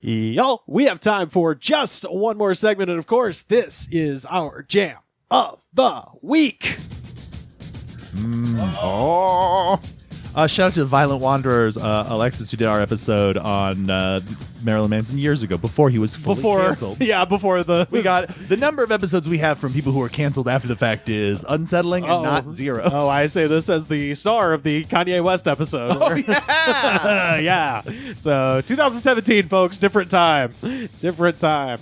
Y'all, we have time for just one more segment, and of course, this is our Jam of the Week. Shout out to the Violent Wanderers, Alexis, who did our episode on Marilyn Manson years ago, before he was fully canceled. Yeah, before the... We got the number of episodes we have from people who were canceled after the fact is unsettling and not zero. Oh, I say this as the star of the Kanye West episode. Oh, yeah! Yeah. So, 2017, folks, different time. Different time.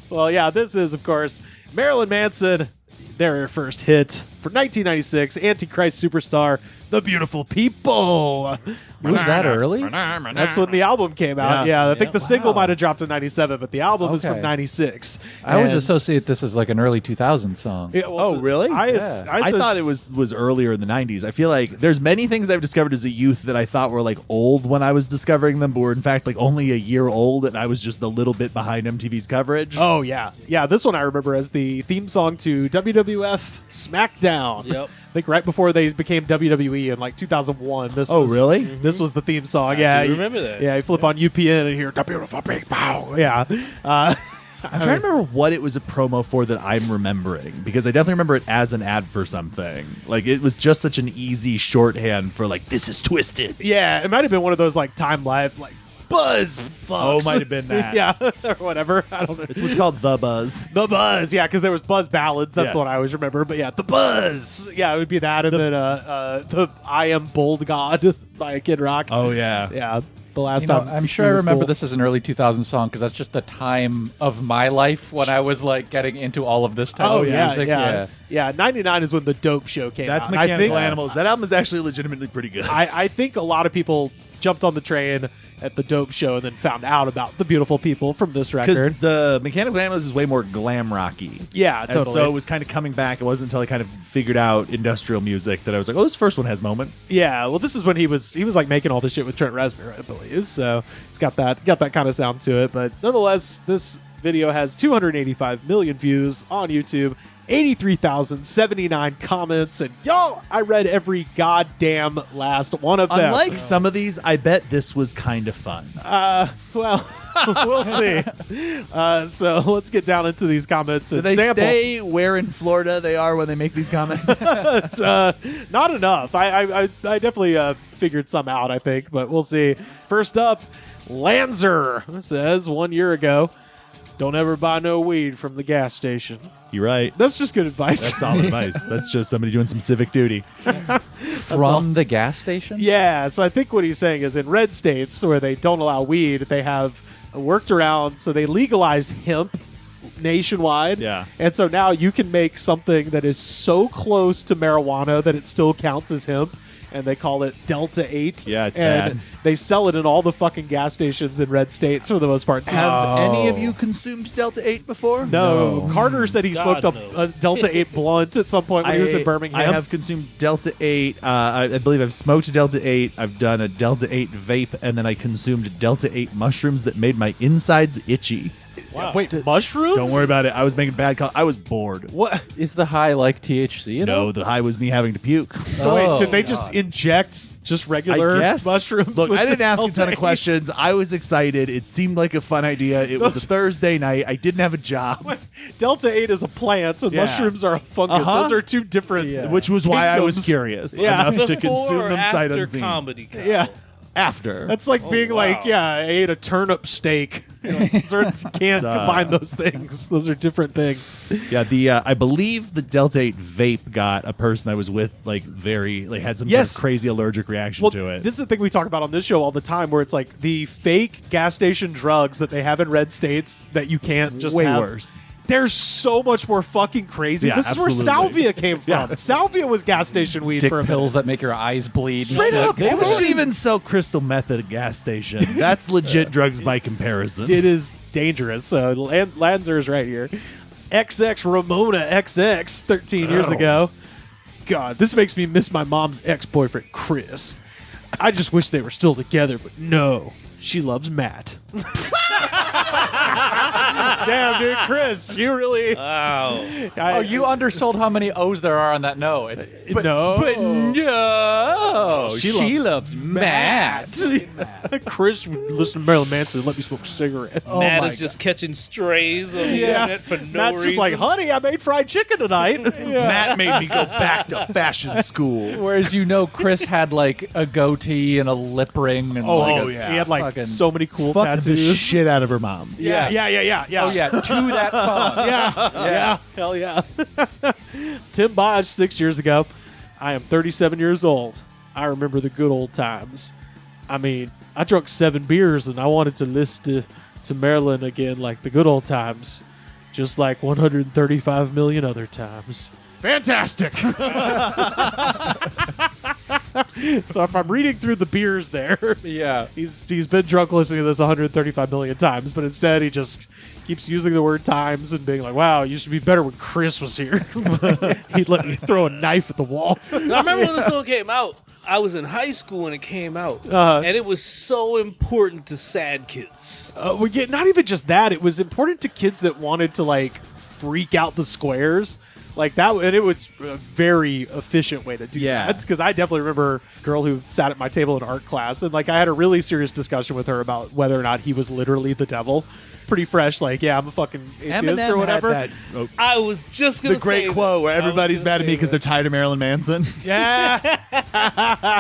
Well, yeah, this is, of course, Marilyn Manson, their first hit for 1996, Antichrist Superstar, The Beautiful People. Was that early? That's when the album came out. Yeah, I think the single might have dropped in 97, but the album is from 96. I always associate this as like an early 2000s song. Really? I thought it was earlier in the 90s. I feel like there's many things I've discovered as a youth that I thought were like old when I was discovering them, but were in fact like only a year old, and I was just a little bit behind MTV's coverage. Oh, yeah. Yeah, this one I remember as the theme song to WWF SmackDown. Yep. I think right before they became WWE in like 2001. Really? This was the theme song. I do remember that. Yeah, you flip on UPN and hear The Beautiful People. Yeah. I'm trying to remember what it was a promo for that I'm remembering, because I definitely remember it as an ad for something. Like, it was just such an easy shorthand for like, this is twisted. Yeah, it might have been one of those like Time Life, like Buzz fucks. Oh, might have been that. Yeah, or whatever. I don't know. It was called The Buzz. The Buzz, yeah, because there was Buzz Ballads. That's Yes. what I always remember. But yeah, The Buzz. Yeah, it would be that, and then the I Am Bold God by Kid Rock. Oh, yeah. Yeah, the last You know, time. I'm sure he I was remember cool. this as an early 2000s song because that's just the time of my life when I was like getting into all of this type Oh, of yeah, music. yeah. 99 is when The Dope Show came That's out. Mechanical I think, Animals. That album is actually legitimately pretty good. I think a lot of people jumped on the train at The Dope Show and then found out about The Beautiful People from this record. Because the Mechanical Animals is way more glam rocky. Yeah, And totally. so it was kind of coming back. It wasn't until I kind of figured out industrial music that I was like, oh, this first one has moments. Yeah, well, this is when he was like making all this shit with Trent Reznor, I believe. So it's got that kind of sound to it. But nonetheless, this video has 285 million views on YouTube, 83,079 comments, and y'all, I read every goddamn last one of them. Unlike some of these, I bet this was kind of fun. Well, we'll see. So let's get down into these comments and Do they sample. stay where in Florida they are when they make these comments? It's not enough. I definitely figured some out, I think, but we'll see. First up, Lanzer says 1 year ago, don't ever buy no weed from the gas station. You're right. That's just good advice. That's solid advice. That's just somebody doing some civic duty. From the gas station? Yeah, so I think what he's saying is in red states where they don't allow weed, they have worked around, so they legalize hemp nationwide. Yeah. And so now you can make something that is so close to marijuana that it still counts as hemp, and they call it Delta 8. Yeah, it's and bad. they sell it in all the fucking gas stations in red states for the most part. Have any of you consumed Delta 8 before? No. Carter said he God, smoked no. a Delta 8 blunt at some point when he was in Birmingham. I have consumed Delta 8. I believe I've smoked a Delta 8. I've done a Delta 8 vape, and then I consumed Delta 8 mushrooms that made my insides itchy. Wow. Wait, mushrooms? Don't worry about it. I was making bad calls. I was bored. What? Is the high like THC? No, the high was me having to puke. So wait, did they God. just inject just regular I guess. mushrooms? Look, with I didn't the ask a ton Delta of 8? questions. I was excited. It seemed like a fun idea. It was a Thursday night. I didn't have a job, Delta 8 is a plant, and Yeah. mushrooms are a fungus. Uh-huh. Those are two different. which was why I was kingdoms. curious Yeah. enough to Before consume or them sight after unseen. comedy Club? Yeah. After. That's like being wow. like, yeah, I ate a turnip steak. You know, can't combine those things. Those are different things. Yeah, I believe the Delta 8 vape got a person I was with had some Yes. sort of crazy allergic reaction Well, to it. this is the thing we talk about on this show all the time, where it's like the fake gas station drugs that they have in red states that you can't just way have. worse. They're so much more fucking crazy. Yeah, this is where absolutely. salvia came from. Yeah. Salvia was gas station weed Dick for a pills that make your eyes bleed. Straight up. They Bullshit. don't even sell crystal meth at a gas station. That's legit drugs by comparison. It is dangerous. So Lanzer is right here. XX Ramona XX 13 years ago. God, this makes me miss my mom's ex-boyfriend, Chris. I just wish they were still together, but no. She loves Matt. Damn, dude, Chris, you really. Wow. Oh, you undersold how many O's there are on that no. It's no. She loves Matt. Chris would listen to Marilyn Manson and let me smoke cigarettes. Oh Matt my is just catching strays on the Yeah. internet for no Matt's reason. just like, honey, I made fried chicken tonight. Matt made me go back to fashion school. Whereas Chris had like a goatee and a lip ring and He had like fucking so many cool Fucked the tattoos. shit out of her mom. Yeah. Oh yeah, to that song. Yeah. Hell yeah. Tim Bodge, 6 years ago. I am 37 years old. I remember the good old times. I mean, I drunk 7 beers and I wanted to listen to Marilyn again like the good old times. Just like 135 million other times. Fantastic. So if I'm reading through the beers there, Yeah. he's been drunk listening to this 135 million times, but instead he just keeps using the word times and being like, wow, you should be better when Chris was here. He'd let me throw a knife at the wall. I remember when the song came out. I was in high school when it came out, Uh-huh. and it was so important to sad kids. We get not even just that; it was important to kids that wanted to like freak out the squares, like that. And it was a very efficient way to do that. Because I definitely remember a girl who sat at my table in art class, and like I had a really serious discussion with her about whether or not he was literally the devil. Pretty fresh, like, yeah, I'm a fucking atheist Eminem or whatever. had that, I was just gonna the great say quote that. where I was everybody's gonna mad at me say because they're that. tired of Marilyn Manson. Yeah,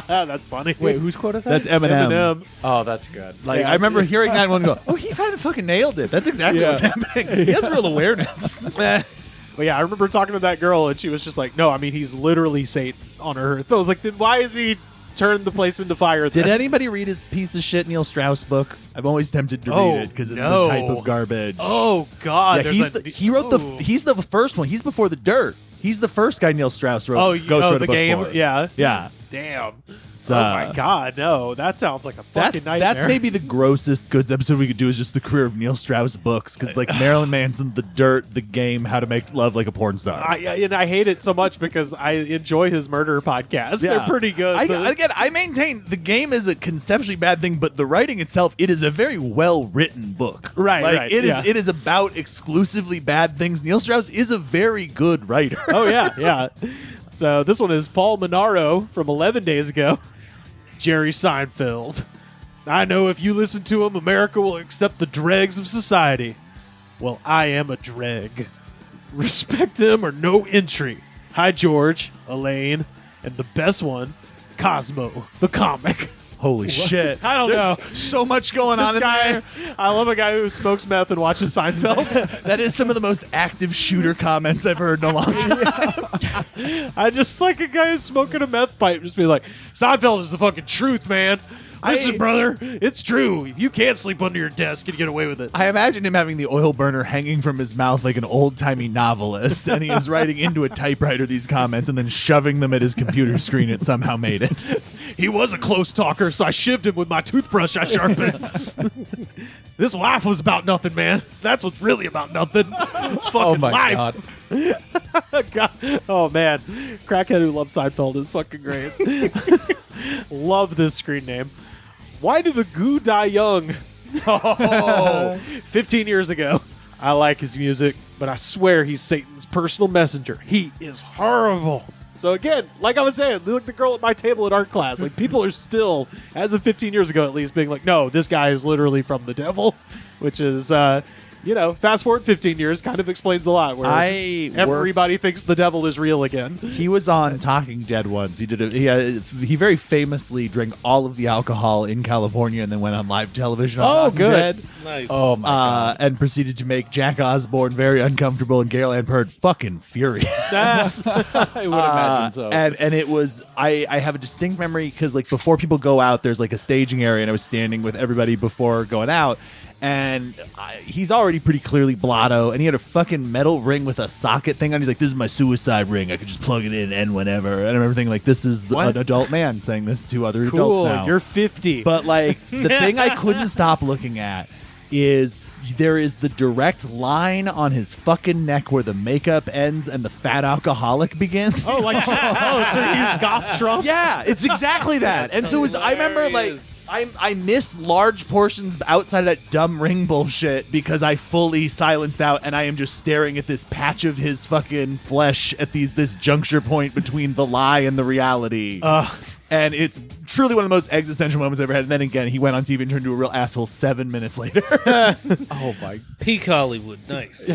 that's funny. Wait, whose quote is that? That's Eminem. Eminem. Oh, that's good. Like Yeah. I remember hearing that one go, "Oh, he kind of fucking nailed it." That's exactly Yeah. what's happening. He has real awareness. But yeah, I remember talking to that girl, and she was just like, "No, I mean, he's literally Satan on Earth." I was like, "Then why is he turned the place into fire?" Did then? anybody read his piece of shit Neil Strauss book? I'm always tempted to Oh, read it because it's no. the type of garbage. Oh God! yeah, there's he wrote Ooh. he's the first one. He's before The Dirt. He's the first guy Neil Strauss wrote. Oh, wrote a the book game. for. Yeah. Yeah. Damn. It's, Oh my God! No, that sounds like a fucking nightmare. That's maybe the grossest goods episode we could do is just the career of Neil Strauss books because it's like Marilyn Manson, The Dirt, The Game, How to Make Love Like a Porn Star. And I hate it so much because I enjoy his murder podcasts. They're pretty good. I maintain The Game is a conceptually bad thing, but the writing itself, it is a very well written book. Right, Like right, it is yeah. it is about exclusively bad things. Neil Strauss is a very good writer. Oh yeah, yeah. So this one is Paul Monaro from 11 days ago. Jerry Seinfeld. I know if you listen to him, America will accept the dregs of society. Well, I am a dreg. Respect him or no entry. Hi, George, Elaine, and the best one, Cosmo, the comic. Holy shit. I don't There's know. so much going on This in guy, there. I love a guy who smokes meth and watches Seinfeld. That is some of the most active shooter comments I've heard in a long time. I just like a guy who's smoking a meth pipe, just be like, Seinfeld is the fucking truth, man. Listen, brother, it's true. You can't sleep under your desk and get away with it. I imagine him having the oil burner hanging from his mouth like an old-timey novelist, and he is writing into a typewriter these comments and then shoving them at his computer screen. It somehow made it. He was a close talker, so I shivved him with my toothbrush I sharpened. This life was about nothing, man. That's what's really about nothing. Fucking Oh my life. God. God. Oh, man. Crackhead who loves Seinfeld is fucking great. Love this screen name. Why do the goo die young? Oh, 15 years ago. I like his music, but I swear he's Satan's personal messenger. He is horrible. So again, like I was saying, look the girl at my table at art class. Like people are still, as of 15 years ago at least, being like, no, this guy is literally from the devil, which is, fast forward 15 years, kind of explains a lot. Where everybody thinks the devil is real again. he was on Talking Dead once. He did he very famously drank all of the alcohol in California and then went on live television on Talking good. Dead. Nice. Oh my God. And proceeded to make Jack Osborne very uncomfortable and Gail Ann Purd fucking furious. I would imagine so. And it was I have a distinct memory because like before people go out, there's like a staging area, and I was standing with everybody before going out. And he's already pretty clearly blotto, and he had a fucking metal ring with a socket thing on. He's like, "This is my suicide ring. I could just plug it in and end whenever." And I remember thinking, like, "This is an adult man saying this to other Cool. adults now." You're 50. But like the thing I couldn't stop looking at is there is the direct line on his fucking neck where the makeup ends and the fat alcoholic begins. So he's goth Trump. Yeah, it's exactly that. And so I remember like I miss large portions outside of that dumb ring bullshit because I fully silenced out and I am just staring at this patch of his fucking flesh at this juncture point between the lie and the reality. And it's truly one of the most existential moments I've ever had. And then again, he went on TV and turned into a real asshole 7 minutes later. Oh my. Peak Hollywood. Nice.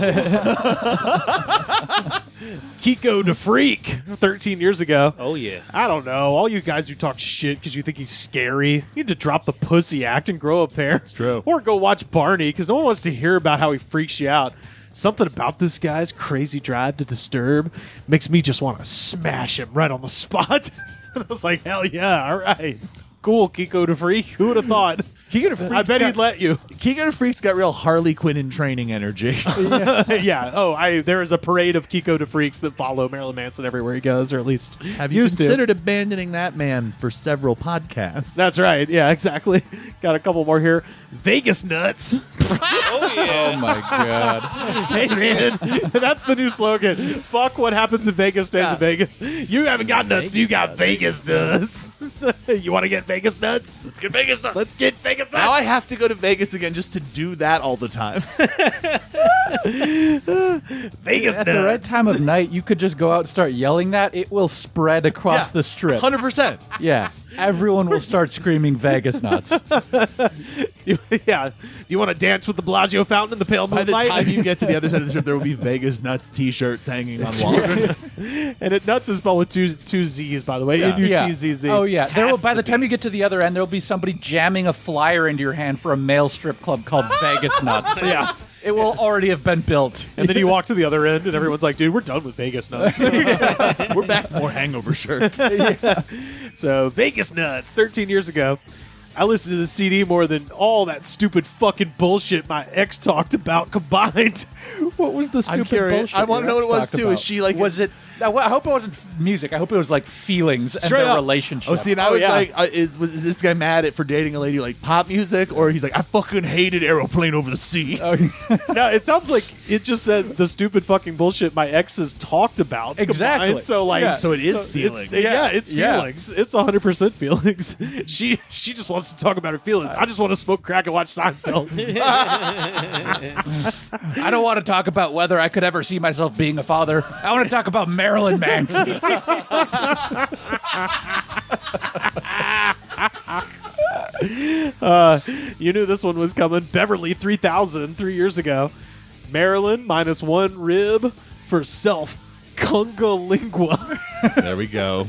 Kiko the Freak 13 years ago. Oh, yeah. I don't know. All you guys who talk shit because you think he's scary, you need to drop the pussy act and grow a pair. It's true. Or go watch Barney because no one wants to hear about how he freaks you out. Something about this guy's crazy drive to disturb makes me just want to smash him right on the spot. And I was like, hell yeah, all right. Cool, Kiko the Freak. Who would have thought? Kiko the Freak's I bet he'd let you. Kiko the Freak's got real Harley Quinn in training energy. Yeah. Oh, there is a parade of Kiko the Freaks that follow Marilyn Manson everywhere he goes, or at least Have you used considered abandoning that man for several podcasts? That's right. Yeah, exactly. Got a couple more here. Vegas nuts. Oh, yeah. Oh my god. Hey, man. That's the new slogan. Fuck what happens in Vegas stays in Vegas. You haven't got nuts. You got Vegas nuts. You want to get Vegas nuts? Let's get Vegas nuts. Let's get Vegas nuts. Now I have to go to Vegas again just to do that all the time. Vegas At the right nuts. time of night, you could just go out and start yelling that. It will spread across the strip. 100%. Yeah. Everyone will start screaming Vegas nuts. Yeah. Do you want to dance with the Bellagio fountain in the pale By the moonlight? time you get to the other side of the strip, there will be Vegas Nuts T-shirts hanging on walls. And it nuts is spelled with two Z's, by the way. N-U-T-Z-Z. Oh yeah. There will, Has by to the time be. you get to the other end, there will be somebody jamming a flyer into your hand for a male strip club called Vegas Nuts. Yeah. It will already have been built. And then you walk to the other end, and everyone's like, dude, we're done with Vegas nuts. We're back to more hangover shirts. So, Vegas nuts, 13 years ago. I listened to the CD more than all that stupid fucking bullshit my ex talked about combined. What was the stupid I'm curious. bullshit? I want to know what it was talk too. about? Is she like? Was it? I hope it wasn't music. I hope it was like feelings and Straight their up. relationship. Oh, see, and I Oh, was yeah. like, is this guy mad for dating a lady like pop music, or he's like, I fucking hated Aeroplane Over the Sea. No, it sounds like it just said the stupid fucking bullshit my exes talked about. Exactly. Combined. So, like, Yeah. So it is it's- feelings. It's Yeah. feelings. It's 100% feelings. She just wants to talk about her feelings. I just want to smoke crack and watch Seinfeld. I don't want to talk about whether I could ever see myself being a father. I want to talk about Marilyn Manson. You knew this one was coming. Beverly 3000 3 years ago. Maryland -1 rib for self. Conga-lingua. There we go.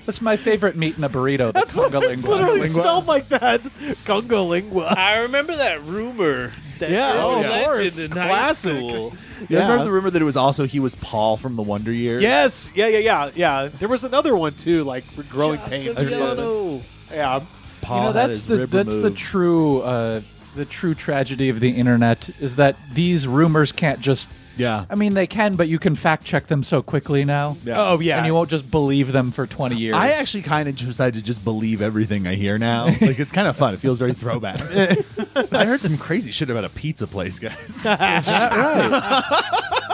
That's my favorite meat in a burrito. It's That's literally Conga-lingua. spelled like that. Conga-lingua. I remember that rumor. That Yeah, urban of legend course. in Classic. high school. You guys remember the rumor that it was also he was Paul from the Wonder Years? Yes. Yeah. There was another one too, like for growing pains or something. Santiano. Yeah. Paul had that's his the rib that's removed. the true tragedy of the internet is that these rumors can't just. Yeah. I mean, they can, but you can fact check them so quickly now. Yeah. Oh yeah. And you won't just believe them for 20 years. I actually kind of decided to just believe everything I hear now. Like, it's kind of fun. It feels very throwback. I heard some crazy shit about a pizza place, guys.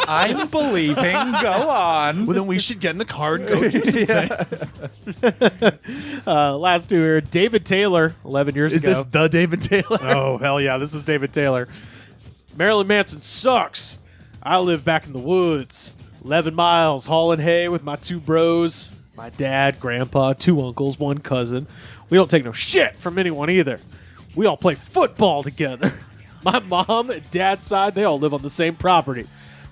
I'm believing. Go on. Well, then we should get in the car and go do some things. Last two here. David Taylor, 11 years Is ago. this the David Taylor? Oh, hell yeah. This is David Taylor. Marilyn Manson sucks. I live back in the woods. 11 miles hauling hay with my two bros. My dad, grandpa, two uncles, one cousin. We don't take no shit from anyone either. We all play football together. My mom and dad's side, they all live on the same property.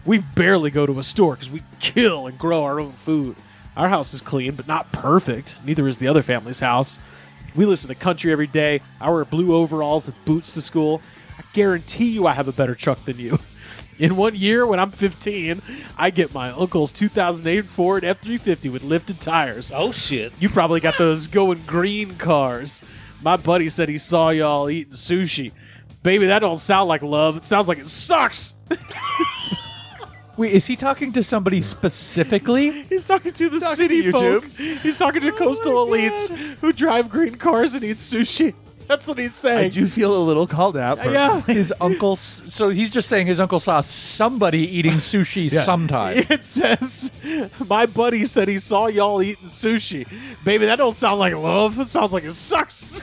We barely go to a store because we kill and grow our own food. Our house is clean, but not perfect. Neither is the other family's house. We listen to country every day. I wear blue overalls and boots to school. I guarantee you I have a better truck than you. In 1 year, when I'm 15, I get my uncle's 2008 Ford F-350 with lifted tires. Oh, shit. You probably got those going green cars. My buddy said he saw y'all eating sushi. Baby, that don't sound like love. It sounds like it sucks. Wait, is he talking to somebody specifically? He's talking to the city to folk. YouTube. He's talking to coastal elites who drive green cars and eat sushi. That's what he's I saying. do feel a little called out. Yeah. Personally. His uncle. So he's just saying his uncle saw somebody eating sushi Yes. sometime. It says, my buddy said he saw y'all eating sushi. Baby, that don't sound like love. It sounds like it sucks.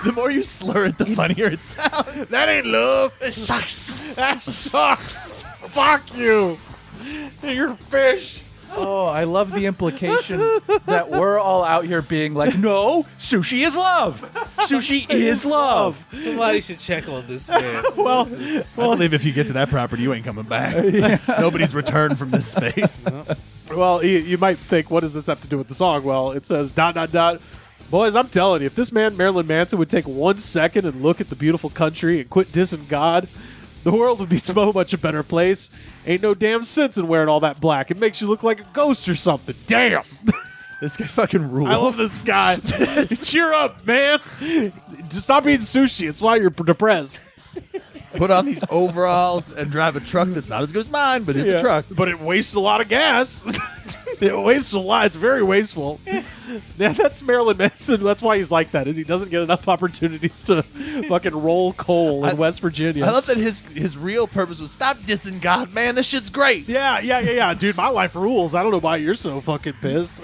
The more you slur it, the funnier it sounds. That ain't love. It sucks. That sucks. Fuck you. You're fish. Oh, I love the implication that we're all out here being like, no, sushi is love. Sushi is love. Somebody should check on this man. Well, This is- I believe if you get to that property, you ain't coming back. Nobody's returned from this space. well, you might think, what does this have to do with the song? Well, it says ... Boys, I'm telling you, if this man Marilyn Manson would take 1 second and look at the beautiful country and quit dissing God, the world would be so much a better place. Ain't no damn sense in wearing all that black. It makes you look like a ghost or something. Damn. This guy fucking rules. I love this guy. Cheer up, man. Just stop eating sushi. It's why you're depressed. Put on these overalls and drive a truck that's not as good as mine, but is a truck. But it wastes a lot of gas. It wastes a lot. It's very wasteful. Yeah, that's Marilyn Manson. That's why he's like that, is he doesn't get enough opportunities to fucking roll coal in West Virginia. I love that his real purpose was stop dissing God, man. This shit's great. Yeah. Dude, my life rules. I don't know why you're so fucking pissed.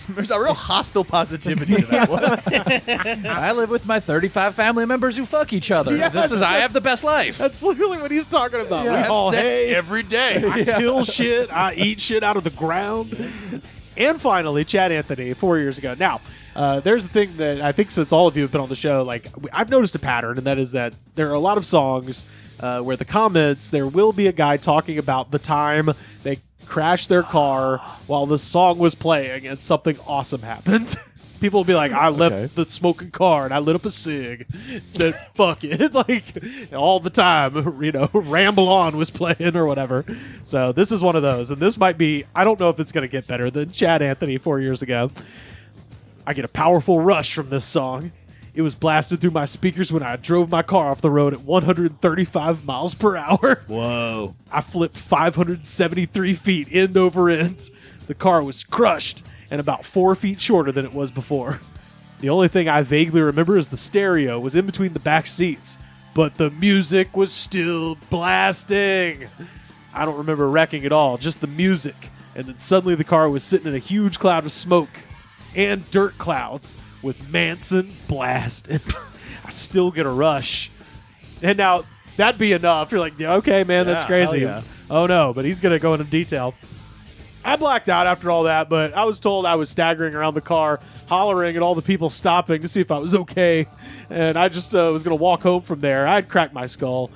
There's a real hostile positivity to that one. I live with my 35 family members who fuck each other. Yes, I have the best life. That's literally what he's talking about. Yeah. We I have all sex hate. every day. I kill shit. I eat shit out of the ground. And finally, Chad Anthony, 4 years ago. Now, there's a thing that I think since all of you have been on the show, like I've noticed a pattern, and that is that there are a lot of songs where the comments, there will be a guy talking about the time they crashed their car while the song was playing and something awesome happened. People will be like, I left the smoking car and I lit up a cig. Said, fuck it. Like, all the time, Ramble On was playing or whatever. So this is one of those. And this might be, I don't know if it's going to get better than Chad Anthony 4 years ago. I get a powerful rush from this song. It was blasted through my speakers when I drove my car off the road at 135 miles per hour. Whoa. I flipped 573 feet end over end. The car was crushed and about 4 feet shorter than it was before. The only thing I vaguely remember is the stereo was in between the back seats, but the music was still blasting. I don't remember wrecking at all, just the music. And then suddenly the car was sitting in a huge cloud of smoke and dirt clouds with Manson blasting. I still get a rush. And now, that'd be enough. You're like, yeah, okay, man, that's Yeah, crazy. hell yeah. Oh, no, but he's going to go into detail. I blacked out after all that, but I was told I was staggering around the car, hollering at all the people stopping to see if I was okay. And I just was going to walk home from there. I had cracked my skull,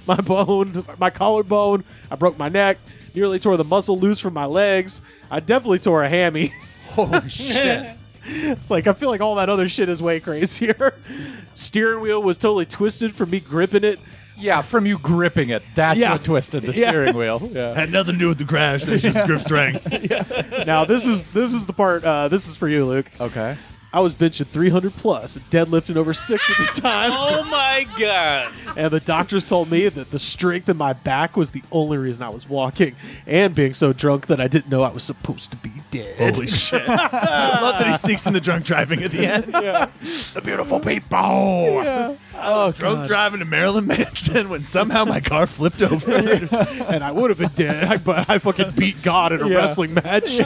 my bone, my collarbone. I broke my neck, nearly tore the muscle loose from my legs. I definitely tore a hammy. Holy shit. It's like, I feel like all that other shit is way crazier. Steering wheel was totally twisted from me gripping it. Yeah, from you gripping it. That's Yeah. what twisted the Yeah. steering wheel. Yeah. Had nothing to do with the crash. That's just grip strength. Now, this is the part, this is for you, Luke. Okay. I was benching 300 plus and deadlifting over 6 at the time. Oh my God. And the doctors told me that the strength in my back was the only reason I was walking, and being so drunk that I didn't know I was supposed to be dead. Holy shit. I love that he sneaks in the drunk driving at the end. The beautiful people. Oh, Drunk driving to Marilyn Manson when somehow my car flipped over. And I would have been dead, but I fucking beat God in a wrestling match.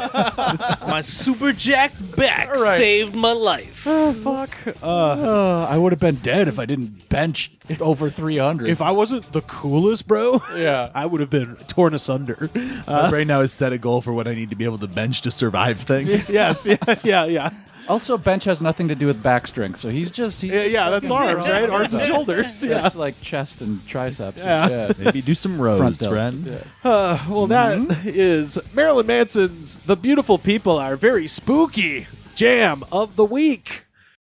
My super jacked back Right. saved my life. Fuck. I would have been dead if I didn't bench over 300. If I wasn't the coolest, bro, Yeah. I would have been torn asunder. My brain now has set a goal for what I need to be able to bench to survive things. Yes, yeah. Also, bench has nothing to do with back strength, so he's Yeah, that's arms, right? Arms and shoulders. Yeah. That's like chest and triceps. Yeah. instead. Maybe do some Front rows, delts. friend. Yeah. Well, that is Marilyn Manson's The Beautiful People Are Very Spooky Jam of the Week.